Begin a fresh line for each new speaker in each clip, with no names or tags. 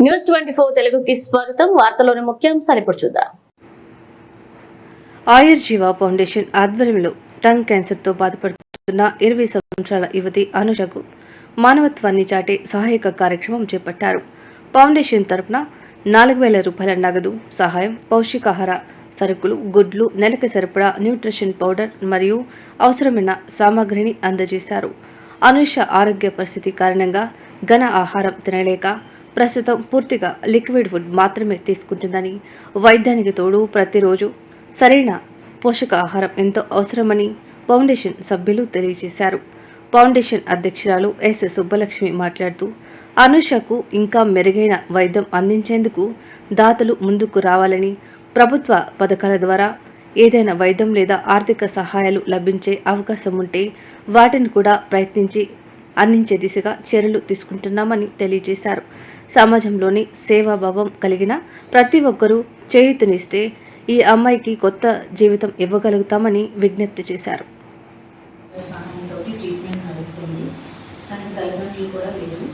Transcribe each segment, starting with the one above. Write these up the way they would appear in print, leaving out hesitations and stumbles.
న్యూస్24 తెలుగుకి స్వాగతం. వార్తలోని ముఖ్యాంశాలు ఇప్పుడు చూద్దాం.
ఆయుర్జీవ ఫౌండేషన్ ఆధ్వర్యంలో టంగ్ క్యాన్సర్తో బాధపడుతున్న 20 సంవత్సరాల యువతి అనుషకు మానవత్వాన్ని చాటే సహాయక కార్యక్రమం చేపట్టారు. ఫౌండేషన్ తరపున 4000 రూపాయల నగదు సహాయం, పౌష్టికాహార సరుకులు, గుడ్లు, నెలకి సరిపడా న్యూట్రిషన్ పౌడర్ మరియు అవసరమైన సామాగ్రిని అందజేశారు. అనుష ఆరోగ్య పరిస్థితి కారణంగా ఘన ఆహారం తినలేక ప్రస్తుతం పూర్తిగా లిక్విడ్ ఫుడ్ మాత్రమే తీసుకుంటుందని, వైద్యానికి తోడు ప్రతిరోజు సరైన పోషకాహారం ఎంతో అవసరమని ఫౌండేషన్ సభ్యులు తెలియజేశారు. ఫౌండేషన్ అధ్యక్షురాలు ఎస్ సుబ్బలక్ష్మి మాట్లాడుతూ, అనుషకు ఇంకా మెరుగైన వైద్యం అందించేందుకు దాతలు ముందుకు రావాలని, ప్రభుత్వ పథకాల ద్వారా ఏదైనా వైద్యం లేదా ఆర్థిక సహాయాలు లభించే అవకాశం ఉంటే వాటిని కూడా ప్రయత్నించి అందించే దిశగా చర్యలు తీసుకుంటున్నామని తెలియజేశారు. సమాజంలోని సేవాభావం కలిగిన ప్రతి ఒక్కరూ చేయూతనిస్తే ఈ అమ్మాయికి కొత్త జీవితం ఇవ్వగలుగుతామని విజ్ఞప్తి చేశారు.
సహాయంతో ట్రీట్మెంట్ నడుస్తుంది. తనకి తల్లిదండ్రులు కూడా లేరు,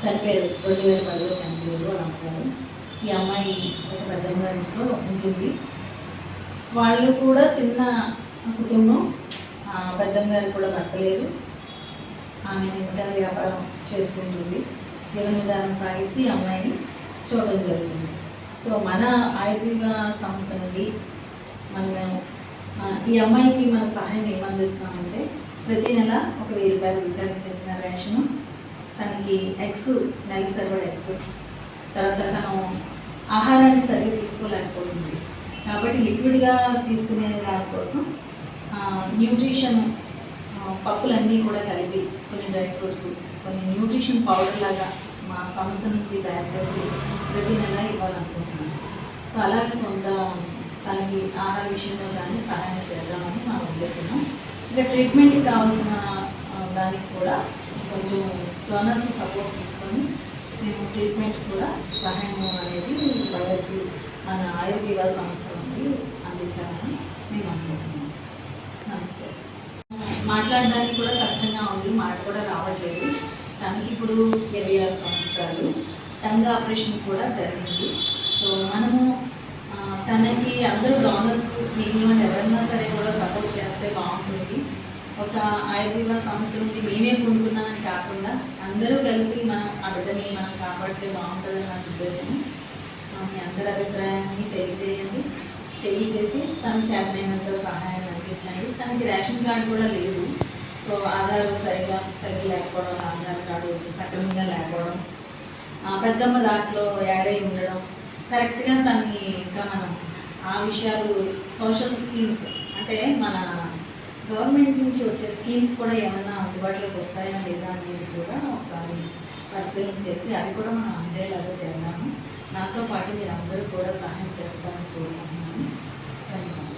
చనిపోయారు. 2010లో చనిపోయారు వాళ్ళ అమ్మగారు. ఈ అమ్మాయి ఒక పెద్దమ్మ ఇంట్లో ఉంటుంది. వాళ్ళు కూడా చిన్న కుటుంబం. పెద్దమ్మ గారికి కూడా భర్త లేరు. ఆమె నిమ్మకాయల వ్యాపారం చేసుకుంటుంది. జీవన విధానం సాగిస్తూ ఈ అమ్మాయిని చూడడం జరుగుతుంది. సో మన ఆయుర్జీవ సంస్థ నుండి మనం ఈ అమ్మాయికి మన సహాయం ఏమందిస్తామంటే, ప్రతి నెల ఒక 1000 రూపాయలు రిటర్న్ చేసిన రేషను, తనకి ఎగ్స్, నెలకి సరిపడ ఎగ్స్, తర్వాత తను ఆహారాన్ని సరిగ్గా తీసుకోలేకపోతుంది కాబట్టి లిక్విడ్గా తీసుకునే దానికోసం న్యూట్రిషన్ పప్పులన్నీ కూడా కలిపి కొన్ని డ్రై ఫ్రూట్స్, కొన్ని న్యూట్రిషన్ పౌడర్ లాగా మా సంస్థ నుంచి తయారు చేసి ప్రతి నెల ఇవ్వాలనుకుంటున్నాను. సో అలాగే కొంత తనకి ఆహార విషయంలో కానీ సహాయం చేద్దామని మా ఉద్దేశం. ఇంకా ట్రీట్మెంట్కి కావాల్సిన దానికి కూడా కొంచెం డోనర్స్ సపోర్ట్ తీసుకొని మేము ట్రీట్మెంట్ కూడా సహాయం అనేది మన ఆయుర్జీవ సంస్థ నుండి అందించాలని మేము అనుకుంటున్నాం. నమస్తే. మాట్లాడడానికి కూడా కష్టంగా ఉంది, మాట కూడా రావట్లేదు. తనకి ఇప్పుడు 26 సంవత్సరాలు. టంగ్ ఆపరేషన్ కూడా జరిగింది. సో మనము తనకి అందరూ డోనర్స్, మిగిలిన ఎవరైనా సరే కూడా సపోర్ట్ చేస్తే బాగుంటుంది. ఒక ఆయుర్జీవ సంస్థ నుండి మేమే పొందుకున్నామని కాకుండా అందరూ కలిసి మనం ఆ బిడ్డని మనం కాపాడితే బాగుంటుందని నా ఉద్దేశం. మీ అందరి అభిప్రాయాన్ని తెలియజేసి తన చేతనైనంత సహాయం అందించండి. తనకి రేషన్ కార్డు కూడా లేదు. సో ఆధార్ సరిగా తగ్గి లేకపోవడం, ఆధార్ కార్డు సక్రమంగా లేకపోవడం, పెద్దమ్మ దాంట్లో యాడ్ అయి ఉండడం, కరెక్ట్గా తనని ఇంకా మనం ఆ విషయాలు సోషల్ స్కీమ్స్ అంటే మన గవర్నమెంట్ నుంచి వచ్చే స్కీమ్స్ కూడా ఏమన్నా అందుబాటులోకి వస్తాయా లేదా అనేది కూడా ఒకసారి పరిశీలించేసి అవి కూడా మనం అందేలాగా చేద్దాము. నాతో పాటు మీరు అందరూ కూడా సహాయం చేస్తారని కోరుకుంటున్నాను. ధన్యవాదాలు.